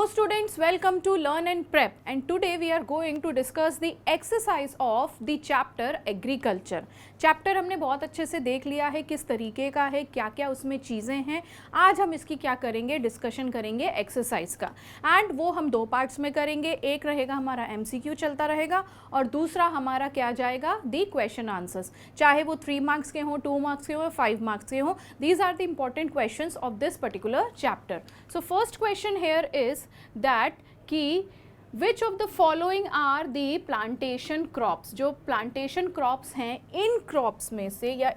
Hello students, welcome to Learn and Prep, and today we are going to discuss the exercise of the chapter Agriculture. Chapter हमने बहुत अच्छे से देख लिया है किस तरीके का है, क्या क्या उसमें चीज़ें हैं. आज हम इसकी क्या करेंगे, डिस्कशन करेंगे एक्सरसाइज का. एंड वो हम दो पार्ट्स में करेंगे. एक रहेगा हमारा MCQ चलता रहेगा और दूसरा हमारा क्या जाएगा, दी क्वेश्चन आंसर्स. चाहे वो 3 मार्क्स के हों, 2 मार्क्स के हों, 5 मार्क्स के हों. These are the important questions of this particular chapter. So first question here is that कि which of the following are the plantation crops. जो प्लांटेशन क्रॉप्स हैं, इन क्रॉप्स में से या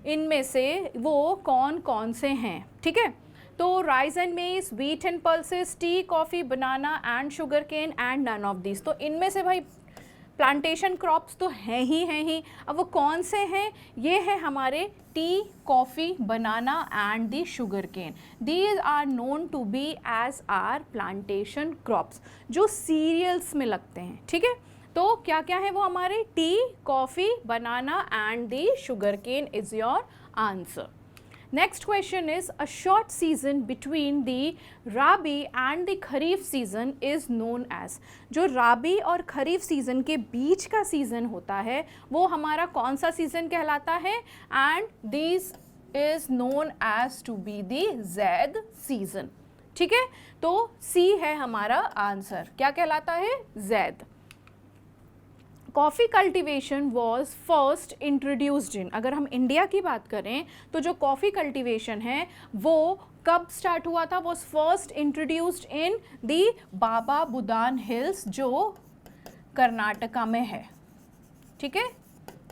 इनमें से वो कौन कौन से हैं. ठीक है, तो rice and maize, wheat and pulses, tea, coffee, banana and sugar cane and none of this. तो इनमें से भाई प्लांटेशन क्रॉप्स तो हैं ही. अब वो कौन से हैं, ये है हमारे tea, coffee, banana and the sugar cane. These are known to be as are plantation crops, जो सीरियल्स में लगते हैं. ठीक है, तो क्या क्या है वो हमारे tea, coffee, banana and the sugar cane is your answer. Next question is a short season between the Rabi and the Kharif season is known as. जो राबी और खरीफ सीज़न के बीच का सीज़न होता है वो हमारा कौन सा सीज़न कहलाता है, and this is known as to be the zaid season. ठीक है, तो C है हमारा आंसर. क्या कहलाता है, Zaid. Coffee cultivation was first introduced in. अगर हम इंडिया की बात करें तो जो कॉफ़ी कल्टीवेशन है वो कब स्टार्ट हुआ था, was first introduced in the Baba Budan hills, जो कर्नाटका में है. ठीक है,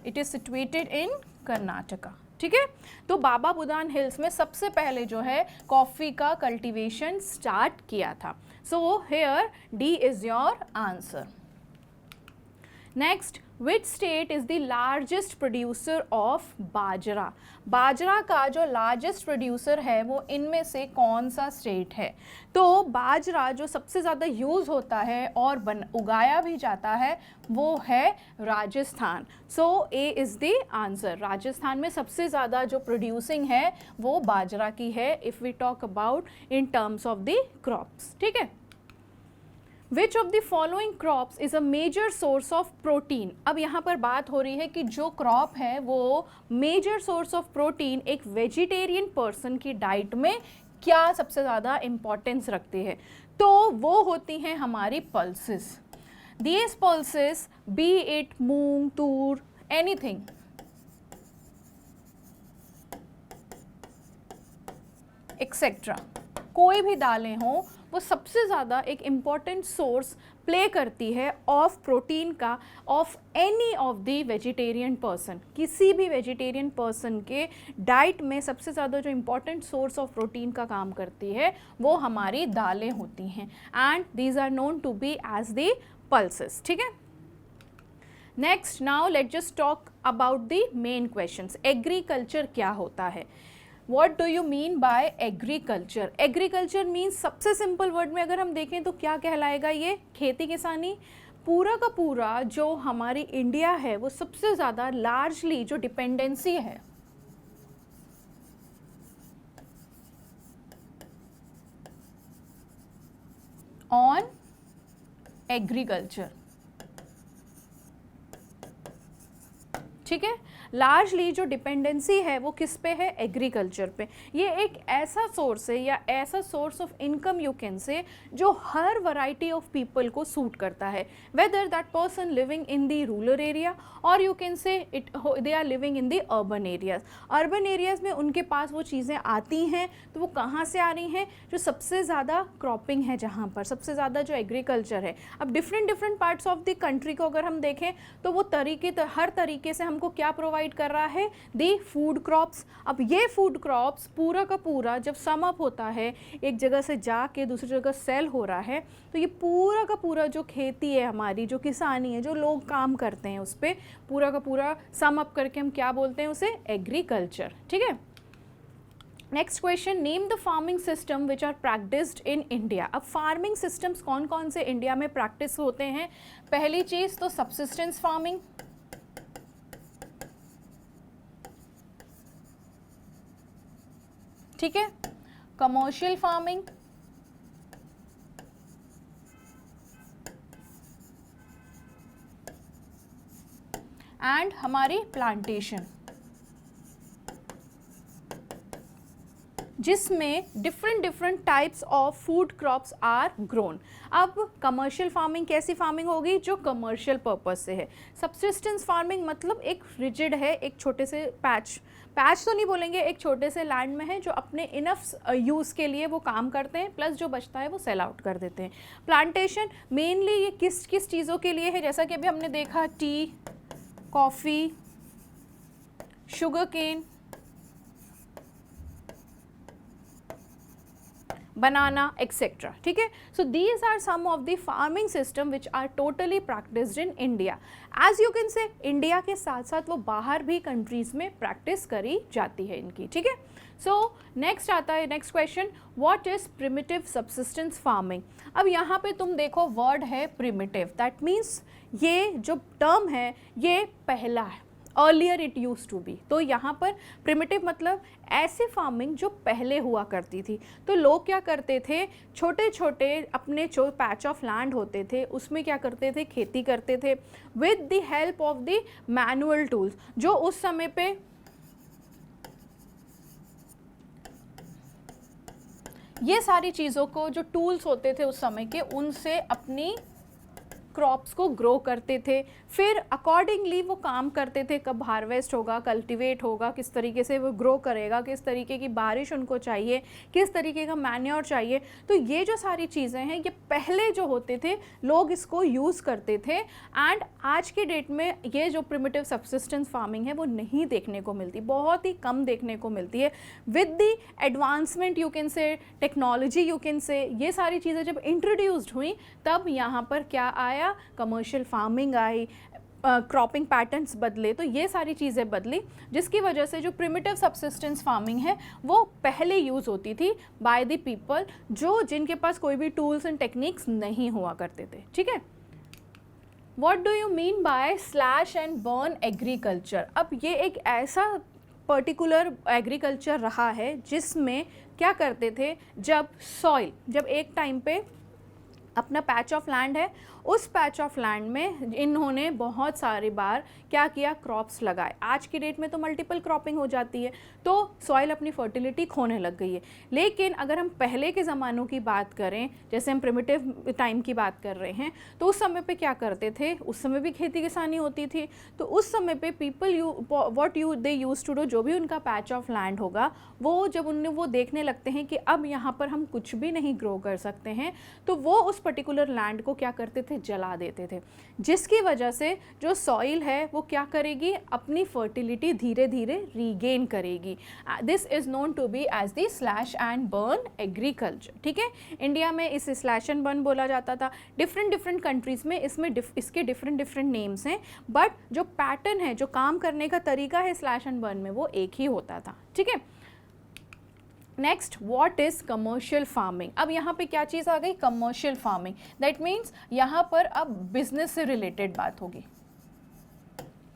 it is situated in Karnataka. ठीक है, तो बाबा बुदान हिल्स में सबसे पहले जो है कॉफ़ी का कल्टीवेशन स्टार्ट किया था. So here D is your answer. Next, which state is the largest producer of bajra. बाजरा का जो लार्जेस्ट प्रोड्यूसर है वो इनमें से कौन सा स्टेट है. तो बाजरा जो सबसे ज़्यादा यूज़ होता है और उगाया भी जाता है वो है Rajasthan. So A is the answer. Rajasthan में सबसे ज़्यादा जो प्रोड्यूसिंग है वो बाजरा की है, if we talk about in terms of the crops. ठीक है, Which of the following crops is a major source of protein? अब यहाँ पर बात हो रही है कि जो क्रॉप है वो मेजर सोर्स ऑफ प्रोटीन एक वेजिटेरियन पर्सन की डाइट में क्या सबसे ज़्यादा इम्पोर्टेंस रखती है. तो वो होती हैं हमारी pulses. These pulses, be it moong, Toor, anything, etcetera, कोई भी दालें हों, वो सबसे ज़्यादा एक इम्पॉर्टेंट सोर्स प्ले करती है ऑफ प्रोटीन का, of any of the vegetarian person. किसी भी वेजिटेरियन पर्सन के डाइट में सबसे ज़्यादा जो इम्पॉर्टेंट सोर्स ऑफ प्रोटीन का काम करती है वो हमारी दालें होती हैं, and these are known to be as the pulses. ठीक है, next, now let just talk about the main questions. Agriculture क्या होता है, What do you mean by agriculture? Agriculture means सबसे सिंपल वर्ड में अगर हम देखें तो क्या कहलाएगा, ये खेती किसानी. पूरा का पूरा जो हमारी इंडिया है वो सबसे ज़्यादा लार्जली जो डिपेंडेंसी है ऑन एग्रीकल्चर. ठीक है, लार्जली जो डिपेंडेंसी है वो किस पे है, एग्रीकल्चर पे. ये एक ऐसा सोर्स है या ऐसा source of income you can say जो हर वैरायटी ऑफ पीपल को सूट करता है, whether that person living in the rural area और you can say it they are living in the urban areas. Urban areas में उनके पास वो चीज़ें आती हैं, तो वो कहाँ से आ रही हैं, जो सबसे ज़्यादा क्रॉपिंग है, जहाँ पर सबसे ज़्यादा जो एग्रीकल्चर है. अब different parts of the country को अगर हम देखें तो वो हर तरीके से हमको क्या प्रोवाइड कर रहा है, दी फूड क्रॉप्स. अब ये फूड क्रॉप्स पूरा का पूरा जब सम अप होता है, एक जगह से जाके दूसरी जगह सेल हो रहा है, तो ये पूरा का पूरा जो खेती है हमारी, जो किसानी है, जो लोग काम करते हैं, उस पर पूरा का पूरा सम अप करके हम क्या बोलते हैं, उसे एग्रीकल्चर. ठीक है, next question, name the farming system which are practised in India. अब फार्मिंग सिस्टम्स कौन कौन से इंडिया में प्रैक्टिस होते हैं. पहली चीज़ तो सबसिस्टेंस फार्मिंग. ठीक है, कमर्शियल फार्मिंग, एंड हमारी प्लांटेशन, जिसमें different different types of food crops are grown. अब कमर्शियल फार्मिंग कैसी फार्मिंग होगी? जो कमर्शियल पर्पस से है। सब्सिस्टेंस फार्मिंग मतलब एक रिजिड है, एक छोटे से पैच तो नहीं बोलेंगे, एक छोटे से लैंड में है जो अपने इनफ यूज़ के लिए वो काम करते हैं, प्लस जो बचता है वो सेल आउट कर देते हैं। प्लांटेशन मेनली ये किस किस चीज़ों के लिए है? जैसा कि अभी हमने देखा, tea, coffee, sugar cane, banana etc. ठीक है, so these are some of the farming system which are totally practiced in India. As you can say, India के साथ साथ वो बाहर भी countries में practice करी जाती है इनकी, ठीक है। So next आता है next question, what is primitive subsistence farming? अब यहाँ पे तुम देखो word है primitive, that means ये जो term है ये पहला है, earlier it use to be. तो यहाँ पर प्रिमिटिव मतलब ऐसी फार्मिंग जो पहले हुआ करती थी। तो लोग क्या करते थे, छोटे छोटे अपने जो पैच ऑफ लैंड होते थे उसमें क्या करते थे, खेती करते थे with the help of the manual tools. जो उस समय पे ये सारी चीज़ों को, जो टूल्स होते थे उस समय के, उनसे अपनी क्रॉप्स को ग्रो करते थे। फिर अकॉर्डिंगली वो काम करते थे, कब हार्वेस्ट होगा, कल्टीवेट होगा, किस तरीके से वो ग्रो करेगा, किस तरीके की बारिश उनको चाहिए, किस तरीके का मैन्योर चाहिए। तो ये जो सारी चीज़ें हैं ये पहले जो होते थे लोग इसको यूज़ करते थे। एंड आज के डेट में ये जो प्रिमिटिव सब्सिस्टेंस फार्मिंग है वो नहीं देखने को मिलती, बहुत ही कम देखने को मिलती है। With the advancement you can से, टेक्नोलॉजी यू कैन से, ये सारी चीज़ें जब इंट्रोड्यूस्ड हुई तब यहाँ पर क्या आया, कमर्शियल फार्मिंग आई, क्रॉपिंग पैटर्न्स बदले, तो ये सारी चीज़ें बदली, जिसकी वजह से जो प्रिमिटिव सब्सिस्टेंस फार्मिंग है वो पहले यूज़ होती थी बाय द पीपल जो जिनके पास कोई भी टूल्स एंड टेक्निक्स नहीं हुआ करते थे, ठीक है। What do you mean by slash and burn agriculture? अब ये एक ऐसा पर्टिकुलर एग्रीकल्चर रहा है जिसमें क्या करते थे, जब सॉइल, जब एक टाइम पे अपना पैच ऑफ लैंड है, उस पैच ऑफ लैंड में इन्होंने बहुत सारी बार क्या किया, क्रॉप्स लगाए। आज की डेट में तो मल्टीपल क्रॉपिंग हो जाती है, तो सॉइल अपनी फर्टिलिटी खोने लग गई है। लेकिन अगर हम पहले के ज़मानों की बात करें, जैसे हम प्रिमिटिव टाइम की बात कर रहे हैं, तो उस समय पे क्या करते थे, उस समय भी खेती किसानी होती थी। तो उस समय पे people they use to do, जो भी उनका पैच ऑफ लैंड होगा वो जब उन्हें वो देखने लगते हैं कि अब यहाँ पर हम कुछ भी नहीं ग्रो कर सकते हैं, तो वो उस पर्टिकुलर लैंड को क्या करते थे, जला देते थे, जिसकी वजह से जो सॉइल है वो क्या करेगी, अपनी फर्टिलिटी धीरे धीरे रीगेन करेगी। This is known to be as the slash and burn agriculture, ठीक है। इंडिया में इसे स्लैश एंड बर्न बोला जाता था, डिफरेंट कंट्रीज में इसके डिफरेंट नेम्स हैं, बट जो पैटर्न है, जो काम करने का तरीका है स्लैश एंड बर्न में, वो एक ही होता था, ठीक है। Next, what is commercial farming? अब यहाँ पे क्या चीज़ आ गई, कमर्शियल फार्मिंग। दैट मीन्स यहाँ पर अब बिजनेस से रिलेटेड बात होगी,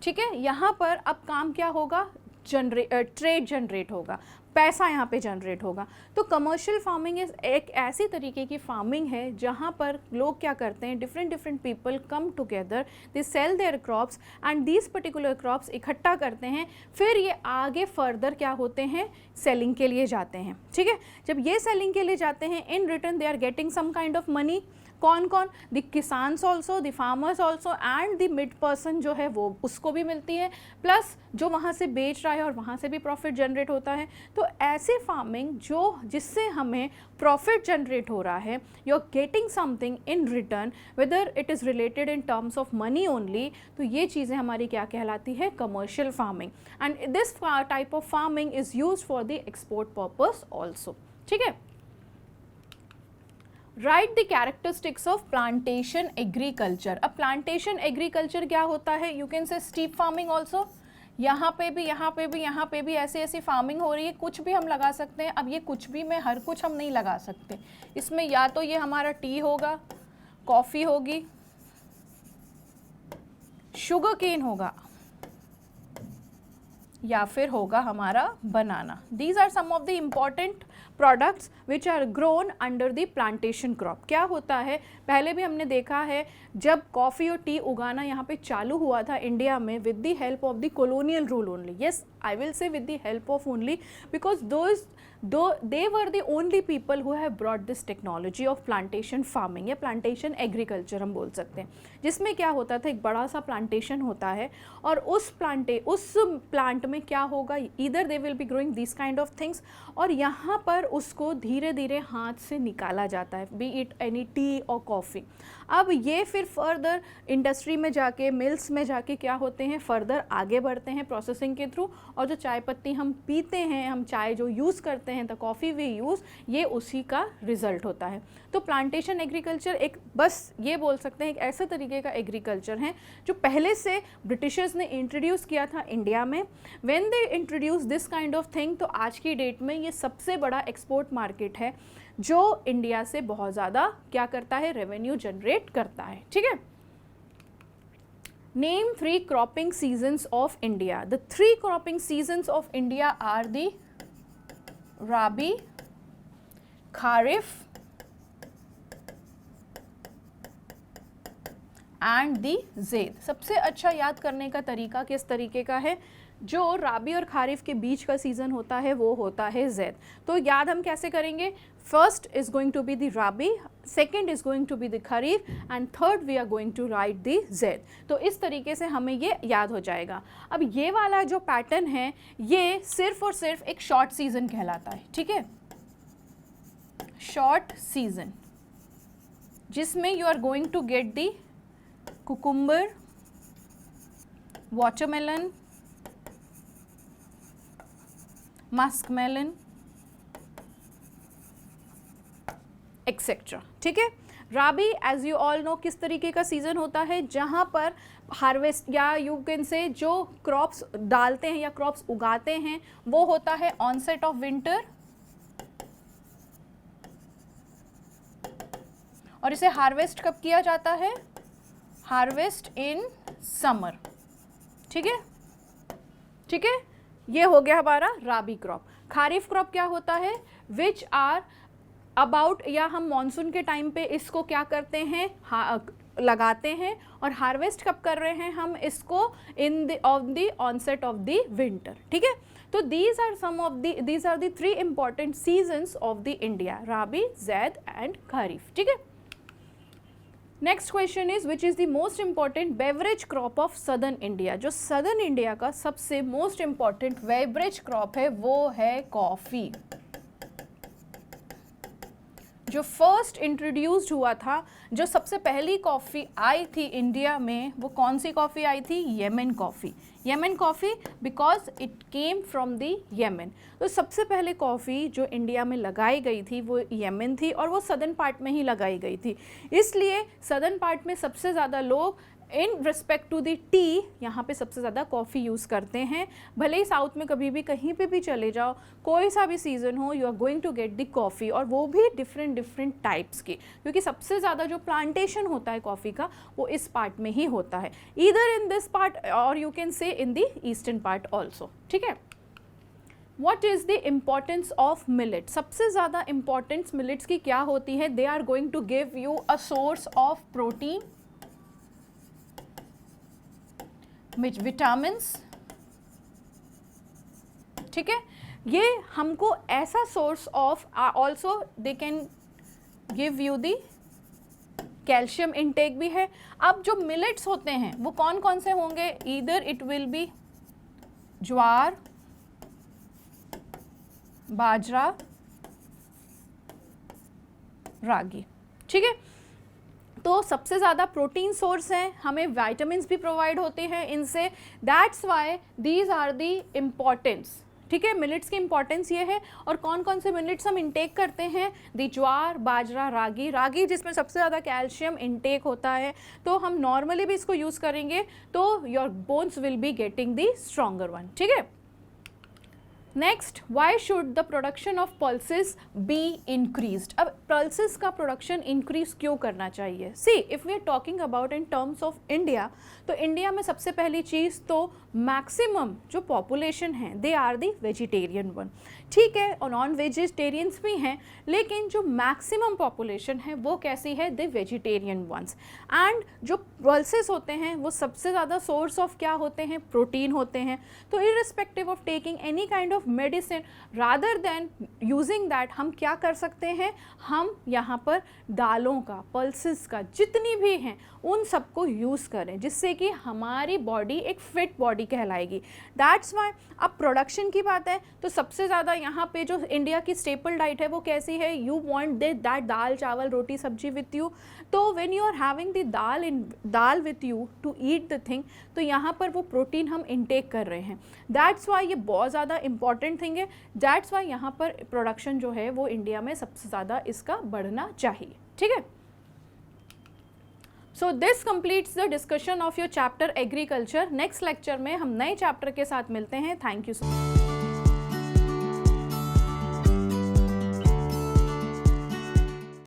ठीक है। यहाँ पर अब काम क्या होगा, ट्रेड जनरेट होगा, पैसा यहाँ पे जनरेट होगा। तो कमर्शियल फार्मिंग इज एक ऐसी तरीके की फार्मिंग है जहाँ पर लोग क्या करते हैं, different people come together, they sell their crops and these particular crops इकट्ठा करते हैं, फिर ये आगे फर्दर क्या होते हैं, सेलिंग के लिए जाते हैं, ठीक है। जब ये सेलिंग के लिए जाते हैं, in return they are getting some kind of money. कौन कौन, द किसान्स also, the farmers also, and the mid person जो है वो, उसको भी मिलती है, प्लस जो वहाँ से बेच रहा है और वहाँ से भी प्रॉफिट जनरेट होता है। तो ऐसी फार्मिंग जिससे हमें प्रॉफिट जनरेट हो रहा है, you are getting something in return, whether it is related in terms of money only, तो ये चीज़ें हमारी क्या कहलाती है, commercial farming. And this type of farming is use for the export purpose also, ठीक है। Right the characteristics of plantation agriculture. अब प्लांटेशन एग्रीकल्चर क्या होता है, you can say strip farming also. यहाँ पे भी ऐसी फार्मिंग हो रही है, कुछ भी हम लगा सकते हैं। अब ये कुछ भी में हर कुछ हम नहीं लगा सकते, इसमें या तो ये हमारा टी होगा, कॉफ़ी होगी, शुगर केन होगा, या फिर होगा हमारा banana. These are some of the important products which are grown under the plantation crop. क्या होता है, पहले भी हमने देखा है जब कॉफ़ी और टी उगाना यहाँ पे चालू हुआ था इंडिया में with the help of the colonial rule only. Yes, I will say with the help of only, because they were the only people who have brought this technology of plantation farming या plantation agriculture हम बोल सकते हैं, जिसमें क्या होता था, एक बड़ा सा प्लांटेशन होता है और उस प्लांट में क्या होगा, either they will be growing these kind of things और यहाँ पर उसको धीरे धीरे हाथ से निकाला जाता है, be it any tea और कॉफ़ी। अब ये फिर फर्दर इंडस्ट्री में जाके, मिल्स में जाके क्या होते हैं, फर्दर आगे बढ़ते हैं प्रोसेसिंग के थ्रू, और जो चाय पत्ती हम पीते हैं, हम चाय जो यूज़ करते हैं, द कॉफ़ी वी यूज़, ये उसी का रिजल्ट होता है। तो प्लांटेशन एग्रीकल्चर एक, बस ये बोल सकते हैं, एक ऐसे तरीके का एग्रीकल्चर है जो पहले से ब्रिटिशर्स ने इंट्रोड्यूस किया था इंडिया में। When they introduce this kind of thing, तो आज की डेट में ये सबसे बड़ा एक्सपोर्ट मार्केट है जो इंडिया से बहुत ज़्यादा क्या करता है, रेवेन्यू जनरेट करता है। ठीक है, Name 3 cropping seasons of India. The 3 cropping seasons of India are the Rabi, Kharif and the Zaid. सबसे अच्छा याद करने का तरीका किस तरीके का है, जो राबी और खारिफ के बीच का सीज़न होता है वो होता है जैद। तो याद हम कैसे करेंगे, first is going to be the rabi, second is going to be the kharif and third we are going to write the zaid. तो इस तरीके से हमें ये याद हो जाएगा। अब ये वाला जो पैटर्न है ये सिर्फ और सिर्फ एक शॉर्ट सीज़न कहलाता है। ठीक है, शॉर्ट सीज़न, जिसमें you are going to get the cucumber, watermelon, musk melon etcetera. ठीक है, rabi as you all know किस तरीके का सीज़न होता है, जहाँ पर हार्वेस्ट या यू कैन से जो क्रॉप्स डालते हैं या क्रॉप्स उगाते हैं वो होता है ऑनसेट ऑफ विंटर, और इसे हार्वेस्ट कब किया जाता है, हार्वेस्ट इन समर। ठीक है, ठीक है, ये हो गया हमारा राबी क्रॉप। खारिफ क्रॉप क्या होता है, विच आर अबाउट, या हम मॉनसून के टाइम पे इसको क्या करते हैं, लगाते हैं, और हार्वेस्ट कब कर रहे हैं हम इसको, in the onset of the winter. ठीक है, तो these are the 3 important seasons of the India, Rabi, Zaid and Kharif. ठीक है, next question is which is the most important beverage crop of southern India. जो सदर्न इंडिया का सबसे मोस्ट इम्पॉर्टेंट बेवरेज क्रॉप है वो है कॉफ़ी। जो फर्स्ट इंट्रोड्यूस्ड हुआ था, जो सबसे पहली कॉफ़ी आई थी इंडिया में, वो कौन सी कॉफ़ी आई थी, Yemen coffee. Yemen coffee because it came from the Yemen. तो सबसे पहले कॉफ़ी जो इंडिया में लगाई गई थी वो येमेन थी, और वो सदर्न पार्ट में ही लगाई गई थी। इसलिए सदर्न पार्ट में सबसे ज़्यादा लोग in respect to the tea यहाँ पे सबसे ज़्यादा कॉफ़ी यूज़ करते हैं। भले ही साउथ में कभी भी कहीं पे भी चले जाओ, कोई सा भी सीज़न हो, you are going to get the coffee, और वो भी डिफरेंट टाइप्स की, क्योंकि सबसे ज़्यादा जो प्लांटेशन होता है कॉफ़ी का वो इस पार्ट में ही होता है, ईदर इन दिस पार्ट और यू कैन से इन दी ईस्टर्न पार्ट ऑल्सो। ठीक है, What is the importance of millet? सबसे ज़्यादा importance millets की क्या होती है, they are going to give you a source of protein, vitamins. ठीक है, ये हमको ऐसा source of, also they can give you the calcium intake भी है। अब जो मिलेट्स होते हैं वो कौन कौन से होंगे, ईदर इट विल बी ज्वार, बाजरा, रागी। ठीक है, तो सबसे ज़्यादा प्रोटीन सोर्स हैं, हमें विटामिन्स भी प्रोवाइड होते हैं इनसे, that's why these are the importance. ठीक है, मिलेट्स की इंपॉर्टेंस ये है। और कौन कौन से मिलेट्स हम इंटेक करते हैं, दी ज्वार, बाजरा, रागी जिसमें सबसे ज़्यादा कैल्शियम इंटेक होता है, तो हम नॉर्मली भी इसको यूज़ करेंगे तो your bones will be getting the stronger one. ठीक है, next, why should the production of pulses be increased. अब पल्सेस का प्रोडक्शन इंक्रीज क्यों करना चाहिए? See, if we are talking about in terms of India, तो इंडिया में सबसे पहली चीज़ तो मैक्सिमम जो पॉपुलेशन है they are the vegetarian one. ठीक है, और नॉन वेजिटेरियंस भी हैं, लेकिन जो मैक्सिमम पॉपुलेशन है वो कैसी है? The vegetarian ones. एंड जो पल्सेस होते हैं वो सबसे ज़्यादा सोर्स ऑफ क्या होते हैं? प्रोटीन होते हैं। तो irrespective of taking any kind of medicine, rather than using that, हम क्या कर सकते हैं? हम यहाँ पर दालों का, पल्सेस का, जितनी भी हैं उन सबको यूज़ करें, जिससे कि हमारी बॉडी एक फिट बॉडी कहलाएगी। दैट्स वाई अब प्रोडक्शन की बात है तो सबसे ज़्यादा यहाँ पे जो इंडिया की स्टेपल डाइट है वो कैसी है? यू वांट दैट दाल चावल रोटी सब्जी विथ यू। तो when you are having the dal with you to eat the thing, तो यहाँ पर वो प्रोटीन हम इनटेक कर रहे हैं। दैट्स वाई ये बहुत ज़्यादा इंपॉर्टेंट थिंग है। दैट्स वाई यहाँ पर प्रोडक्शन जो है वो इंडिया में सबसे ज़्यादा इसका बढ़ना चाहिए। ठीक है, so this completes the discussion of your chapter agriculture. Next lecture में हम नए चैप्टर के साथ मिलते हैं। Thank you so much.